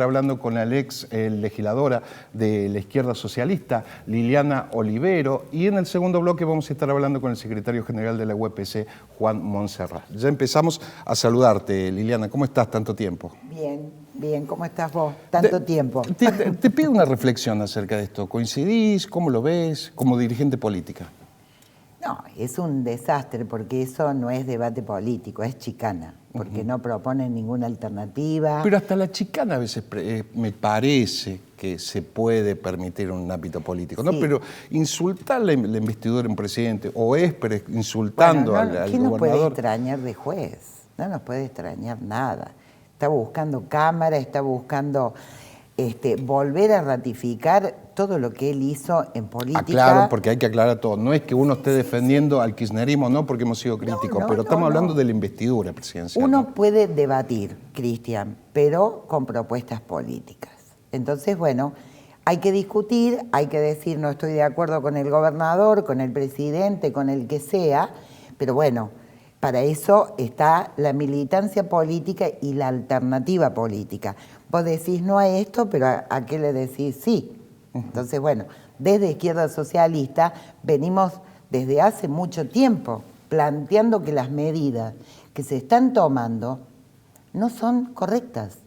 Hablando con la ex legisladora de la izquierda socialista, Liliana Olivero, y en el segundo bloque vamos a estar hablando con el secretario general de la UPC, Juan Montserrat. Ya empezamos a saludarte, Liliana. ¿Cómo estás? Tanto tiempo. Bien, bien. ¿Cómo estás vos? Tanto tiempo. Te pido una reflexión acerca de esto. ¿Coincidís? ¿Cómo lo ves como dirigente política? No, es un desastre porque eso no es debate político, es chicana, porque no proponen ninguna alternativa. Pero hasta la chicana a veces me parece que se puede permitir en un ámbito político, ¿no? Sí. Pero insultar la investidura de un presidente o insultando Bueno, al ¿qué nos puede gobernador? extrañar de juez? No nos puede extrañar nada. Está buscando cámara, está buscando volver a ratificar todo lo que él hizo en política. Claro, porque hay que aclarar todo. No es que uno esté defendiendo al kirchnerismo, no, porque hemos sido críticos, pero estamos hablando de la investidura presidencial. Uno ¿no? puede debatir, Cristian, pero con propuestas políticas. Entonces, bueno, hay que discutir, hay que decir no estoy de acuerdo con el gobernador, con el presidente, con el que sea, pero bueno, para eso está la militancia política y la alternativa política. Vos decís no a esto, pero ¿a qué le decís sí? Entonces, bueno, desde Izquierda Socialista venimos desde hace mucho tiempo planteando que las medidas que se están tomando no son correctas.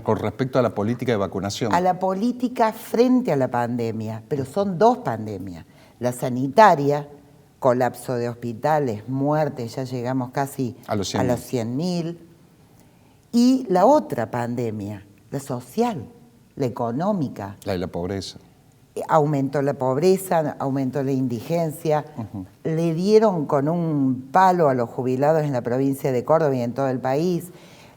Con respecto a la política de vacunación. A la política frente a la pandemia, pero son dos pandemias. La sanitaria, colapso de hospitales, muertes, ya llegamos casi a los 100.000. Y la otra pandemia, la social, la económica. La de la pobreza. Aumentó la pobreza, aumentó la indigencia, le dieron con un palo a los jubilados en la provincia de Córdoba y en todo el país,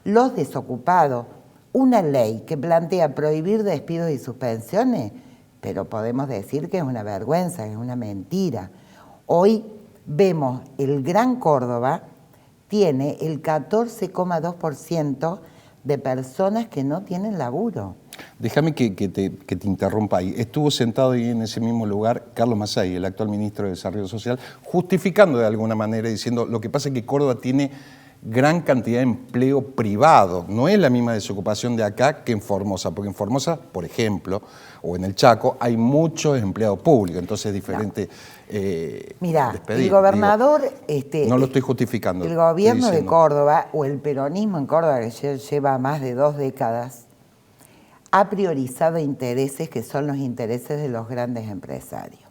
los desocupados, una ley que plantea prohibir despidos y suspensiones, pero podemos decir que es una vergüenza, es una mentira. Hoy vemos el Gran Córdoba tiene el 14,2% de personas que no tienen laburo. Déjame que te interrumpa ahí. Estuvo sentado ahí en ese mismo lugar Carlos Masay, el actual ministro de Desarrollo Social, justificando de alguna manera, diciendo lo que pasa es que Córdoba tiene gran cantidad de empleo privado. No es la misma desocupación de acá que en Formosa, porque en Formosa, por ejemplo, o en el Chaco, hay muchos empleados públicos, entonces es diferente. Mira, despedir. El gobernador... no lo estoy justificando. El gobierno de Córdoba, o el peronismo en Córdoba, que lleva más de 2 décadas, ha priorizado intereses que son los intereses de los grandes empresarios.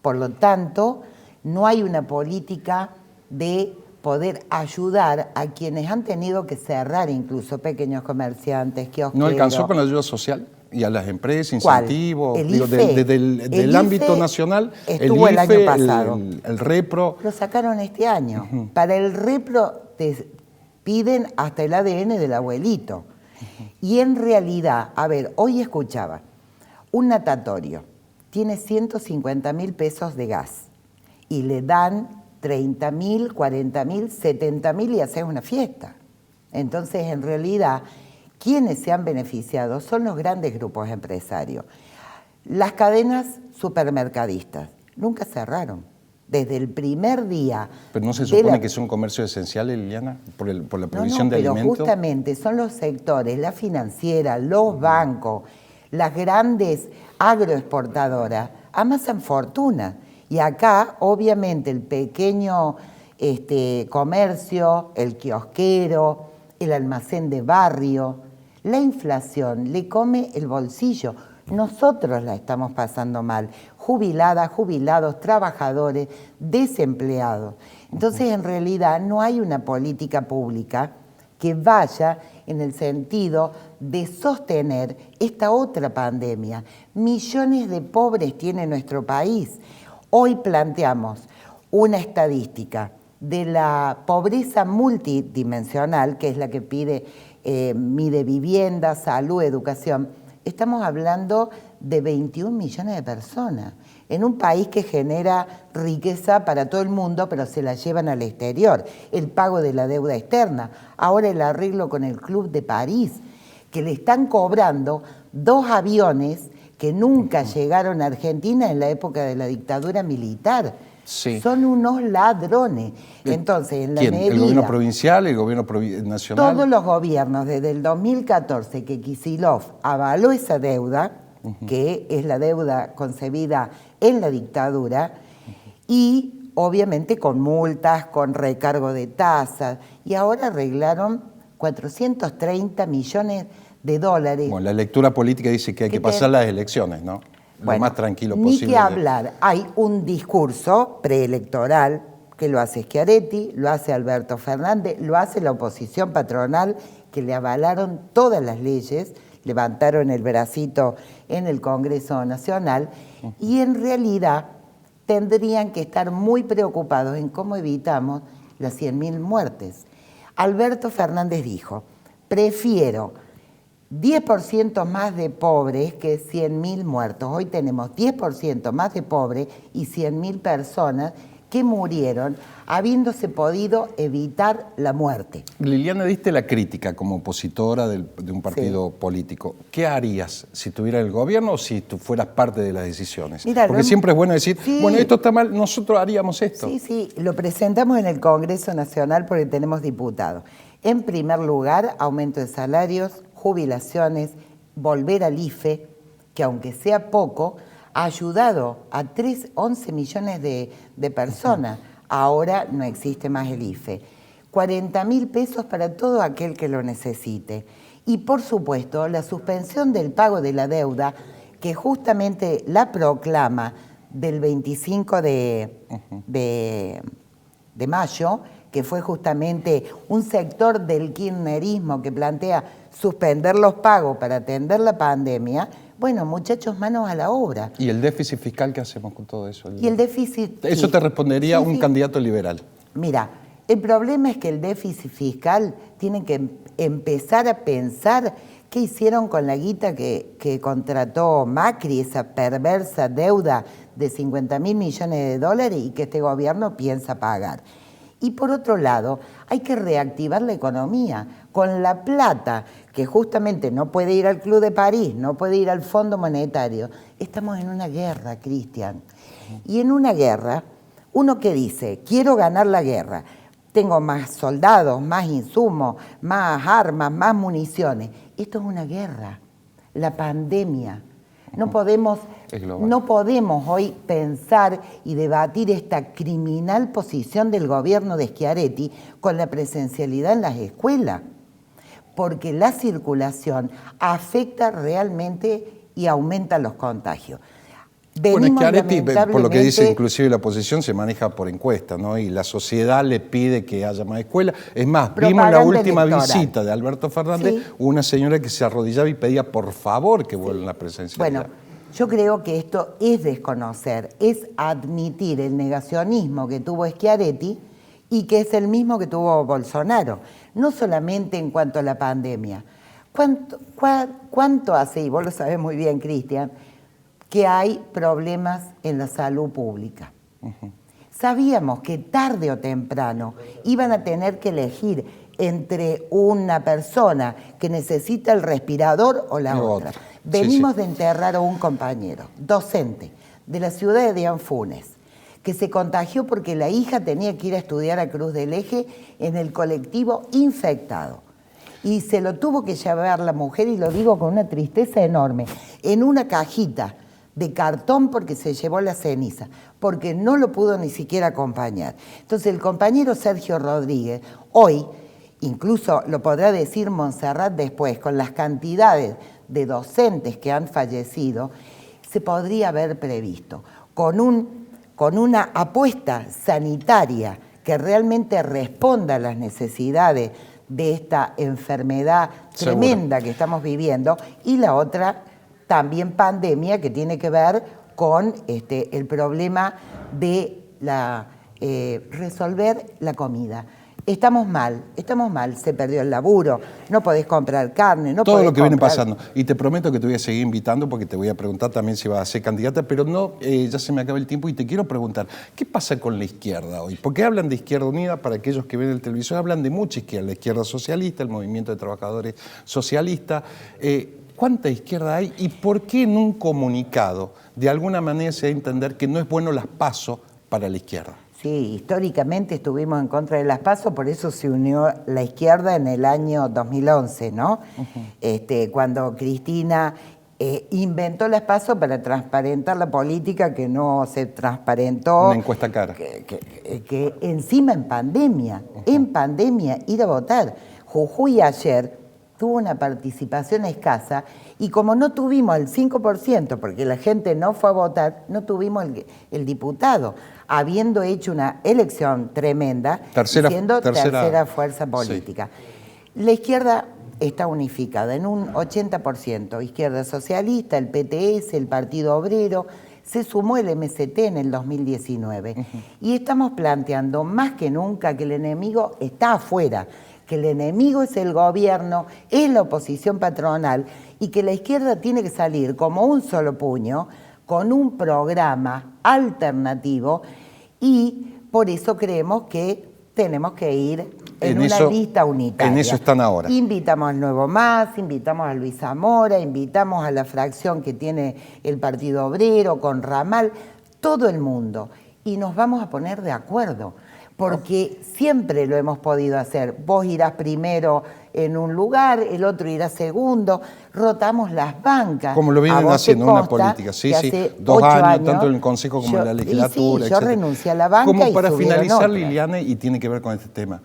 Por lo tanto, no hay una política de poder ayudar a quienes han tenido que cerrar, incluso pequeños comerciantes, kiosqueros. ¿No alcanzó con la ayuda social? Y a las empresas, incentivos, ¿Cuál? digo, del ámbito nacional, estuvo el año pasado. El repro. Lo sacaron este año. Para el repro te piden hasta el ADN del abuelito. Y en realidad, a ver, hoy escuchaba, un natatorio tiene 150.000 pesos de gas y le dan 30.000, 40.000, 70.000 y haces una fiesta. Entonces, en realidad, quienes se han beneficiado son los grandes grupos empresarios. Las cadenas supermercadistas nunca cerraron. Desde el primer día... ¿Pero no se supone que son comercios esenciales, Liliana, por la provisión de alimentos? Pero justamente son los sectores, la financiera, los bancos, las grandes agroexportadoras, amasan fortuna. Y acá, obviamente, el pequeño comercio, el kiosquero, el almacén de barrio, la inflación le come el bolsillo. Nosotros la estamos pasando mal, jubiladas, jubilados, trabajadores, desempleados. Entonces, en realidad, no hay una política pública que vaya en el sentido de sostener esta otra pandemia. Millones de pobres tiene nuestro país. Hoy planteamos una estadística de la pobreza multidimensional, que es la que mide vivienda, salud, educación. Estamos hablando de 21 millones de personas en un país que genera riqueza para todo el mundo, pero se la llevan al exterior. El pago de la deuda externa, ahora el arreglo con el Club de París, que le están cobrando 2 aviones que nunca llegaron a Argentina en la época de la dictadura militar. Sí. Son unos ladrones. Entonces, en la ¿Quién? medida... ¿El gobierno provincial, el gobierno nacional? Todos los gobiernos, desde el 2014 que Kicillof avaló esa deuda, que es la deuda concebida en la dictadura, y obviamente con multas, con recargo de tasas, y ahora arreglaron 430 millones de dólares. Bueno, la lectura política dice que hay que pasar las elecciones, ¿no? Lo más tranquilo posible. Ni que hablar. Hay un discurso preelectoral que lo hace Schiaretti, lo hace Alberto Fernández, lo hace la oposición patronal, que le avalaron todas las leyes, levantaron el bracito en el Congreso Nacional, y en realidad tendrían que estar muy preocupados en cómo evitamos las 100.000 muertes. Alberto Fernández dijo, prefiero 10% más de pobres que 100.000 muertos. Hoy tenemos 10% más de pobres y 100.000 personas que murieron habiéndose podido evitar la muerte. Liliana, diste la crítica como opositora de un partido político. ¿Qué harías si tuviera el gobierno o si tú fueras parte de las decisiones? Mira, porque siempre es bueno decir, bueno, esto está mal, nosotros haríamos esto. Sí, lo presentamos en el Congreso Nacional porque tenemos diputados. En primer lugar, aumento de salarios, jubilaciones, volver al IFE, que aunque sea poco, ha ayudado a 11 millones de personas. Ahora no existe más el IFE. 40.000 pesos para todo aquel que lo necesite. Y por supuesto, la suspensión del pago de la deuda, que justamente la proclama del 25 de mayo, que fue justamente un sector del kirchnerismo que plantea suspender los pagos para atender la pandemia. Bueno, muchachos, manos a la obra. ¿Y el déficit fiscal qué hacemos con todo eso? Y el déficit... Eso te respondería un candidato liberal. Mira, el problema es que el déficit fiscal tiene que empezar a pensar qué hicieron con la guita que contrató Macri, esa perversa deuda de 50.000 millones de dólares y que este gobierno piensa pagar. Y por otro lado, hay que reactivar la economía con la plata, que justamente no puede ir al Club de París, no puede ir al Fondo Monetario. Estamos en una guerra, Cristian. Y en una guerra, uno que dice, quiero ganar la guerra, tengo más soldados, más insumos, más armas, más municiones. Esto es una guerra, la pandemia. No podemos hoy pensar y debatir esta criminal posición del gobierno de Schiaretti con la presencialidad en las escuelas, porque la circulación afecta realmente y aumenta los contagios. Bueno, Schiaretti, por lo que dice inclusive la oposición, se maneja por encuesta, ¿no? Y la sociedad le pide que haya más escuelas. Es más, vimos la última visita de Alberto Fernández, una señora que se arrodillaba y pedía por favor que vuelvan la presencialidad. Bueno, yo creo que esto es desconocer, es admitir el negacionismo que tuvo Schiaretti y que es el mismo que tuvo Bolsonaro, no solamente en cuanto a la pandemia. ¿Cuánto hace, y vos lo sabés muy bien, Cristian, que hay problemas en la salud pública? Sabíamos que tarde o temprano iban a tener que elegir entre una persona que necesita el respirador o la otra. Venimos de enterrar a un compañero, docente, de la ciudad de Dianfunes, que se contagió porque la hija tenía que ir a estudiar a Cruz del Eje en el colectivo infectado. Y se lo tuvo que llevar la mujer, y lo digo con una tristeza enorme, en una cajita de cartón porque se llevó la ceniza, porque no lo pudo ni siquiera acompañar. Entonces el compañero Sergio Rodríguez, hoy, incluso lo podrá decir Montserrat después, con las cantidades de docentes que han fallecido, se podría haber previsto, con una apuesta sanitaria que realmente responda a las necesidades de esta enfermedad tremenda que estamos viviendo, y la otra también pandemia que tiene que ver con el problema de resolver la comida. Estamos mal, se perdió el laburo, no podés comprar carne, no podés todo lo que viene comprar... pasando. Y te prometo que te voy a seguir invitando porque te voy a preguntar también si vas a ser candidata, pero no, ya se me acaba el tiempo y te quiero preguntar, ¿qué pasa con la izquierda hoy? Porque hablan de Izquierda Unida, para aquellos que ven el televisor, hablan de mucha izquierda, la izquierda socialista, el movimiento de trabajadores socialista. ¿Cuánta izquierda hay y por qué en un comunicado de alguna manera se da a entender que no es bueno las PASO para la izquierda. Sí, históricamente estuvimos en contra de las PASO, por eso se unió la izquierda en el año 2011, ¿no? Cuando Cristina inventó las PASO para transparentar la política que no se transparentó. Una encuesta cara. Que encima en pandemia, ir a votar. Jujuy ayer tuvo una participación escasa y como no tuvimos el 5%, porque la gente no fue a votar, no tuvimos el diputado, habiendo hecho una elección tremenda, siendo tercera fuerza política. Sí. La izquierda está unificada en un 80%, izquierda socialista, el PTS, el Partido Obrero, se sumó el MST en el 2019 y estamos planteando más que nunca que el enemigo está afuera, que el enemigo es el gobierno, es la oposición patronal y que la izquierda tiene que salir como un solo puño con un programa alternativo y por eso creemos que tenemos que ir en una lista unitaria. En eso están ahora. Invitamos al Nuevo Más, invitamos a Luis Zamora, invitamos a la fracción que tiene el Partido Obrero con Ramal, todo el mundo. Y nos vamos a poner de acuerdo, porque siempre lo hemos podido hacer. Vos irás primero en un lugar, el otro irá segundo, rotamos las bancas. Como lo vienen haciendo una política, sí, sí, 2 años, tanto en el Consejo como en la legislatura, sí, yo renuncié a la banca. Como para finalizar, otra. Liliana, y tiene que ver con este tema,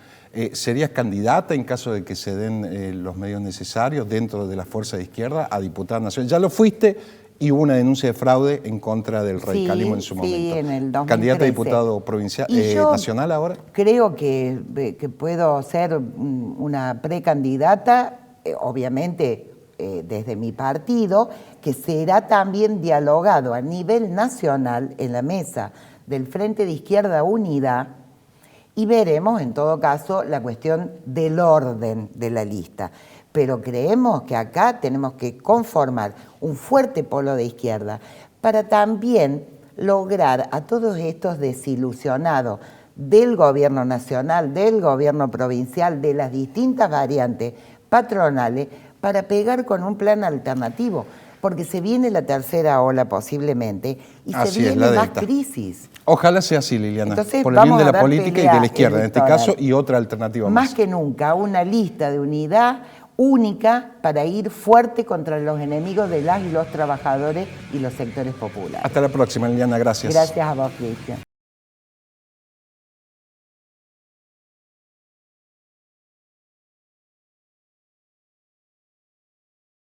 ¿serías candidata en caso de que se den los medios necesarios dentro de la fuerza de izquierda a diputada nacional? Ya lo fuiste y hubo una denuncia de fraude en contra del radicalismo en su momento. Sí, en el 2013. ¿Candidata a diputado provincial, nacional ahora? Creo que puedo ser una precandidata, obviamente desde mi partido, que será también dialogado a nivel nacional en la mesa del Frente de Izquierda Unidad y veremos en todo caso la cuestión del orden de la lista. Pero creemos que acá tenemos que conformar un fuerte polo de izquierda para también lograr a todos estos desilusionados del gobierno nacional, del gobierno provincial, de las distintas variantes patronales, para pegar con un plan alternativo, porque se viene la tercera ola posiblemente y se viene más crisis. Ojalá sea así, Liliana, entonces, por el bien de la política y de la izquierda, en este caso, y otra alternativa más. Más que nunca, una lista de unidad única para ir fuerte contra los enemigos de las y los trabajadores y los sectores populares. Hasta la próxima, Liliana, gracias. Gracias a vos, Cristian.